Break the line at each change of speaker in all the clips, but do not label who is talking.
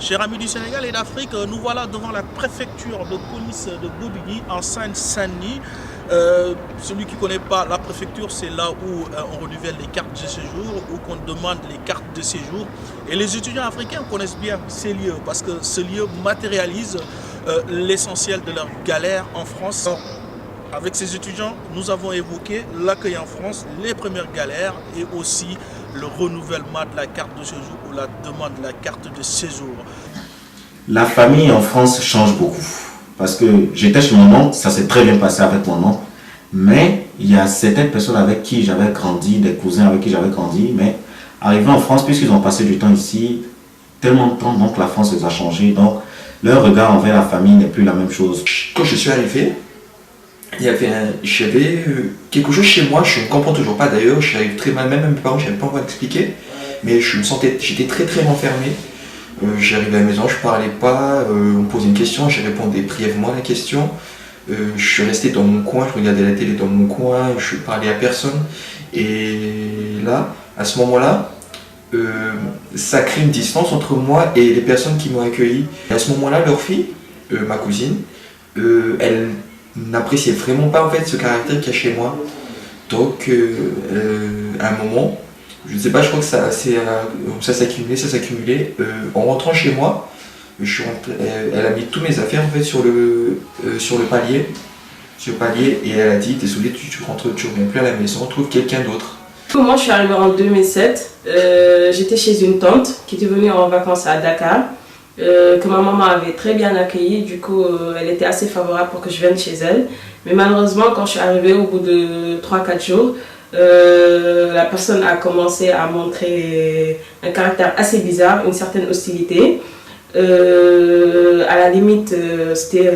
Chers amis du Sénégal et d'Afrique, nous voilà devant la préfecture de police de Bobigny en Seine-Saint-Denis. Celui qui ne connaît pas la préfecture, c'est là où on renouvelle les cartes de séjour, où on demande les cartes de séjour. Et les étudiants africains connaissent bien ces lieux parce que ce lieu matérialise l'essentiel de leur galère en France. Avec ces étudiants, nous avons évoqué l'accueil en France, les premières galères et aussi le renouvellement de la carte de séjour ou la demande de la carte de séjour.
La famille en France change beaucoup. Parce que j'étais chez mon oncle, ça s'est très bien passé avec mon oncle. Mais il y a certaines personnes avec qui j'avais grandi, des cousins avec qui j'avais grandi. Mais arrivés en France, puisqu'ils ont passé du temps ici, tellement de temps, donc la France les a changés. Donc leur regard envers la famille n'est plus la même chose.
Quand je suis arrivé, j'avais quelque chose chez moi, je ne comprends toujours pas d'ailleurs, j'arrive très mal, même à mes parents, je n'avais pas encore expliqué, mais j'étais très enfermé. J'arrivais à la maison, je ne parlais pas, on me posait une question, je répondais brièvement à la question. Je suis resté dans mon coin, je regardais la télé dans mon coin, je ne parlais à personne. Et là, à ce moment-là, ça crée une distance entre moi et les personnes qui m'ont accueilli. Et à ce moment-là, leur fille, ma cousine, elle n'appréciait vraiment pas en fait ce caractère qu'il y a chez moi. Donc à un moment, je ne sais pas, je crois que ça s'accumulait. En rentrant chez moi, elle a mis tous mes affaires en fait sur le palier, et elle a dit désolé, tu rentres, tu reviens plus à la maison, trouve quelqu'un d'autre.
Moi je suis arrivée en 2007, j'étais chez une tante qui était venue en vacances à Dakar. Que ma maman avait très bien accueilli, du coup elle était assez favorable pour que je vienne chez elle. Mais malheureusement quand je suis arrivée au bout de 3-4 jours, la personne a commencé à montrer un caractère assez bizarre, une certaine hostilité. À la limite c'était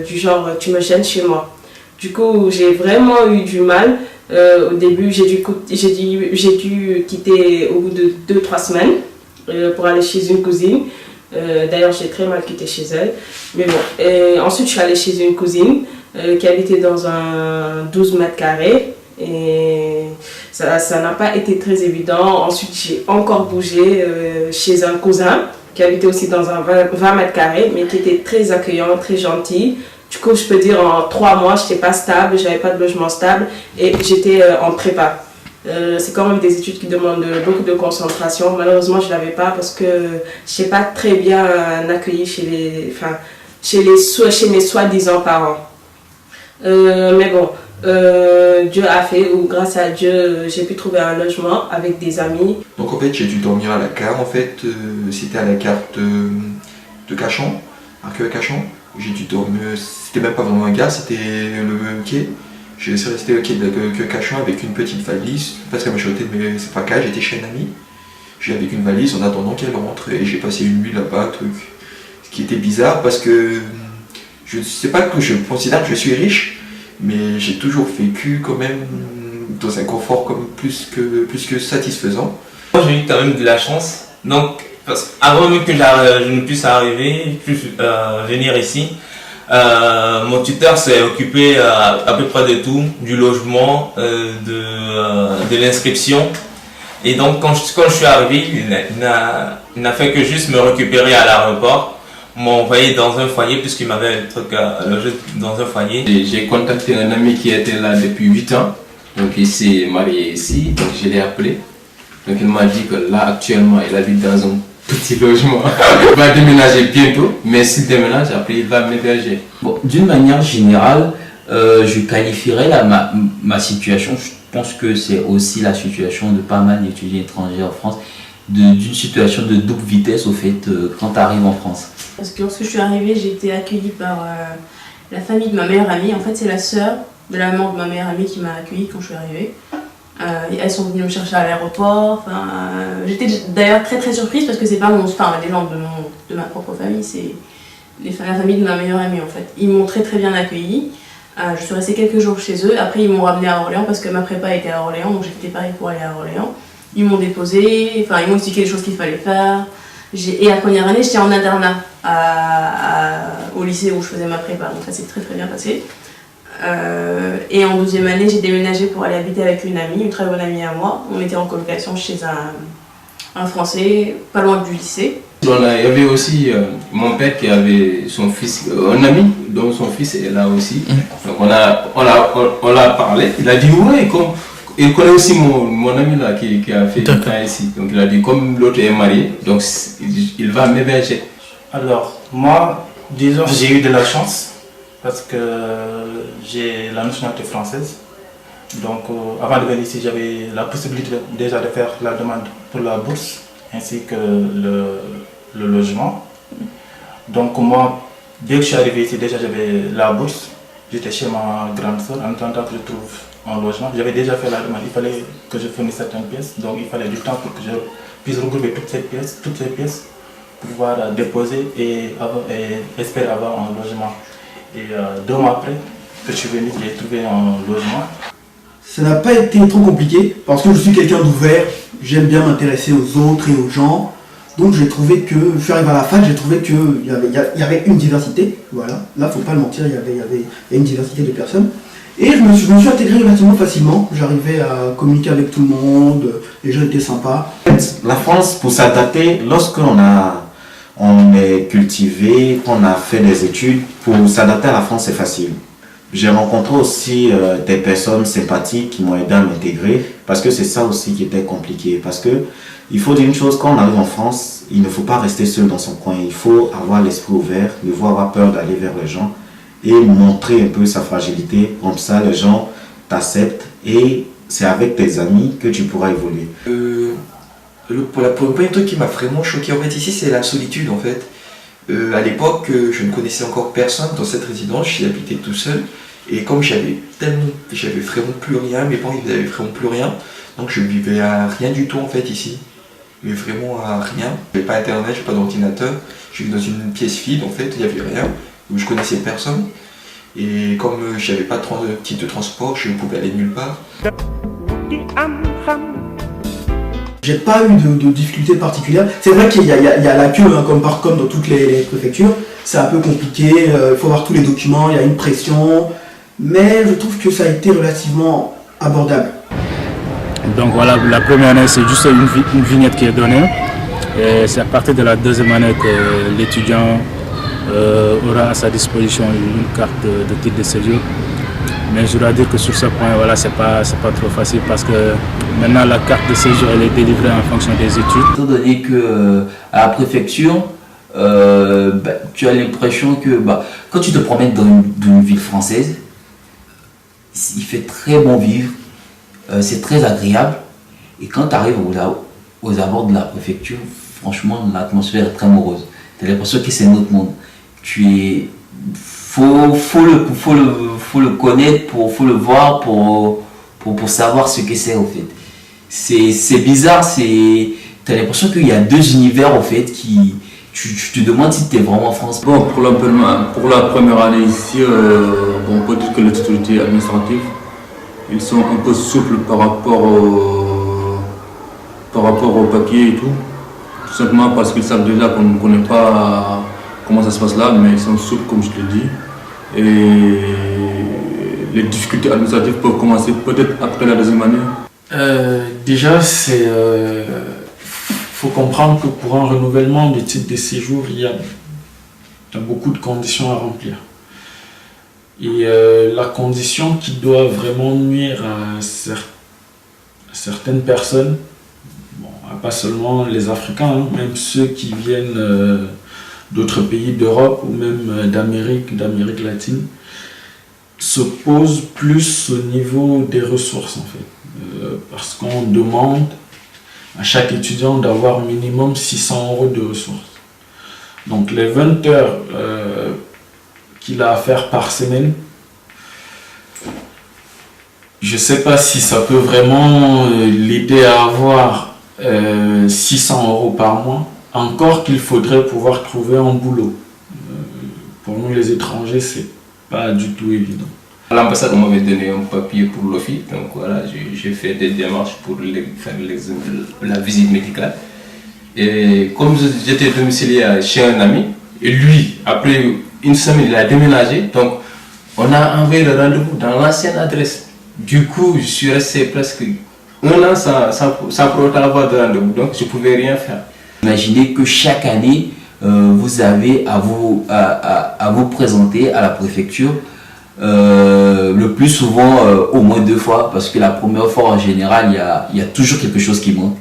du genre tu me gênes chez moi. Du coup j'ai vraiment eu du mal. Au début j'ai dû quitter au bout de 2-3 semaines pour aller chez une cousine. D'ailleurs j'ai très mal quitté chez elle, mais bon. Et ensuite je suis allée chez une cousine qui habitait dans un 12 mètres carrés et ça n'a pas été très évident. Ensuite j'ai encore bougé chez un cousin qui habitait aussi dans un 20 mètres carrés mais qui était très accueillant, très gentil. Du coup je peux dire en 3 mois je n'étais pas stable, j'avais pas de logement stable et j'étais en prépa. C'est quand même des études qui demandent beaucoup de concentration. Malheureusement, je ne l'avais pas parce que je n'étais pas très bien accueillie chez mes soi-disant parents. Mais bon, Dieu a fait, ou grâce à Dieu, j'ai pu trouver un logement avec des amis.
Donc en fait, j'ai dû dormir à la gare. En fait, c'était à la gare de Cachan, Arcueil-Cachan. J'ai dû dormir, c'était même pas vraiment une gare, c'était le quai. J'ai laissé rester au quai de Cachan avec une petite valise, parce qu'elle m'a jeté de c'est pas cas, j'étais chez un ami. J'ai avec une valise en attendant qu'elle rentre et j'ai passé une nuit là-bas, ce qui était bizarre parce que je sais pas que je considère que je suis riche, mais j'ai toujours vécu quand même dans un confort comme plus que satisfaisant.
Moi j'ai eu quand même de la chance, donc avant même que je ne puisse venir ici, mon tuteur s'est occupé à peu près de tout, du logement, de l'inscription. Et donc quand je suis arrivé, il n'a fait que juste me récupérer à l'aéroport, m'a envoyé dans un foyer puisqu'il m'avait logé dans un foyer.
J'ai contacté un ami qui était là depuis 8 ans, donc il s'est marié ici, donc je l'ai appelé. Donc il m'a dit que là actuellement il habite dans un petit logement. Il va déménager bientôt, mais s'il déménage, après il va m'héberger.
Bon, d'une manière générale, je qualifierais ma situation, je pense que c'est aussi la situation de pas mal d'étudiants étrangers en France, d'une situation de double vitesse au fait quand tu arrives en France.
Parce que lorsque je suis arrivée, j'ai été accueillie par la famille de ma meilleure amie. En fait, c'est la sœur de la maman de ma meilleure amie qui m'a accueillie quand je suis arrivée. Elles sont venues me chercher à l'aéroport. J'étais d'ailleurs très surprise parce que c'est pas les gens de ma propre famille, c'est la famille de ma meilleure amie en fait. Ils m'ont très bien accueillie. Je suis restée quelques jours chez eux. Après ils m'ont ramenée à Orléans parce que ma prépa était à Orléans, donc j'étais pareil pour aller à Orléans. Ils m'ont déposée, ils m'ont expliqué les choses qu'il fallait faire. Et la première année j'étais en internat au lycée où je faisais ma prépa, donc ça s'est très bien passé. Et en deuxième année, j'ai déménagé pour aller habiter avec une amie, une très bonne amie à moi. On était en colocation chez un Français, pas loin du lycée.
Il y avait aussi mon père qui avait son fils, un ami dont son fils est là aussi. Donc on l'a parlé, il a dit ouais, il connaît aussi mon ami là qui a fait du temps ici. Donc il a dit comme l'autre est marié, donc il va m'héberger.
Alors moi, disons j'ai eu de la chance parce que j'ai la nationalité française. Donc avant de venir ici, j'avais la possibilité déjà de faire la demande pour la bourse ainsi que le logement. Donc moi, dès que je suis arrivé ici, déjà j'avais la bourse. J'étais chez ma grande soeur en attendant que je trouve un logement. J'avais déjà fait la demande, il fallait que je fournisse certaines pièces. Donc il fallait du temps pour que je puisse regrouper toutes ces pièces pour pouvoir déposer et espérer avoir un logement. Et 2 mois après que je suis venu, j'ai trouvé un logement.
Ça n'a pas été trop compliqué parce que je suis quelqu'un d'ouvert, j'aime bien m'intéresser aux autres et aux gens. Donc j'ai trouvé que, je suis arrivé à la fac, j'ai trouvé qu'il y avait une diversité, voilà. Là, faut pas le mentir, il y a une diversité de personnes. Et je me suis intégré relativement facilement, j'arrivais à communiquer avec tout le monde, les gens étaient sympas.
La France, pour s'adapter, lorsqu'on est cultivé, qu'on a fait des études, pour s'adapter à la France, c'est facile. J'ai rencontré aussi des personnes sympathiques qui m'ont aidé à m'intégrer parce que c'est ça aussi qui était compliqué. Parce que il faut dire une chose, quand on arrive en France, il ne faut pas rester seul dans son coin. Il faut avoir l'esprit ouvert, il faut avoir peur d'aller vers les gens et montrer un peu sa fragilité. Comme ça, les gens t'acceptent et c'est avec tes amis que tu pourras évoluer.
Pour le premier truc qui m'a vraiment choqué en fait ici, c'est la solitude en fait. À l'époque, je ne connaissais encore personne dans cette résidence, j'y habitais tout seul. Et comme j'avais vraiment plus rien, mes parents ils n'avaient vraiment plus rien, donc je vivais à rien du tout en fait ici. Mais vraiment à rien. Je n'avais pas internet, je n'avais pas d'ordinateur, je vivais dans une pièce vide en fait, il n'y avait rien, où je connaissais personne. Et comme je n'avais pas de titre de transport, je ne pouvais aller nulle part.
J'ai pas eu de difficultés particulières. C'est vrai qu'il y a la queue, hein, comme dans toutes les préfectures. C'est un peu compliqué, il faut avoir tous les documents, il y a une pression. Mais je trouve que ça a été relativement abordable.
Donc voilà, la première année, c'est juste une vignette qui est donnée. Et c'est à partir de la deuxième année que l'étudiant aura à sa disposition une carte de titre de séjour. Mais je dois dire que sur ce point, voilà, c'est pas trop facile parce que maintenant la carte de séjour elle est délivrée en fonction des études.
Étant donné que à la préfecture, tu as l'impression que quand tu te promènes dans une ville française, il fait très bon vivre, c'est très agréable. Et quand tu arrives aux abords de la préfecture, franchement, l'atmosphère est très morose. Tu as l'impression que c'est notre monde. Faut le connaître, faut le voir pour savoir ce que c'est au fait. C'est bizarre, tu as l'impression qu'il y a 2 univers au fait qui... Tu te demandes si tu es vraiment en France.
Bon, pour la première année ici, on peut dire que les autorités administratives, ils sont un peu souples par rapport au papier et tout. Tout simplement parce qu'ils savent déjà qu'on ne connaît pas comment ça se passe là, mais ils sont souples comme je te l'ai dit. Et les difficultés administratives peuvent commencer peut-être après la deuxième année.
Déjà, faut comprendre que pour un renouvellement du titre de séjour, il y a beaucoup de conditions à remplir. Et la condition qui doit vraiment nuire à certaines personnes, pas seulement les Africains, hein, même ceux qui viennent d'autres pays d'Europe ou même d'Amérique latine, se pose plus au niveau des ressources en fait. Parce qu'on demande à chaque étudiant d'avoir minimum 600 € de ressources. Donc les 20 heures qu'il a à faire par semaine, je ne sais pas si ça peut vraiment l'aider à avoir 600 € par mois, encore qu'il faudrait pouvoir trouver un boulot. Pour nous les étrangers, c'est pas du tout évident.
À l'ambassade, on m'avait donné un papier pour l'OFI, donc voilà, j'ai fait des démarches pour faire la visite médicale. Et comme j'étais domicilié chez un ami, et lui, après une semaine, il a déménagé, donc on a envoyé le rendez-vous dans l'ancienne adresse. Du coup, je suis resté presque 1 an sans pour autant avoir de rendez-vous, donc je ne pouvais rien faire.
Imaginez que chaque année, vous avez à vous présenter à la préfecture le plus souvent au moins 2 fois, parce que la première fois en général il y a toujours quelque chose qui manque.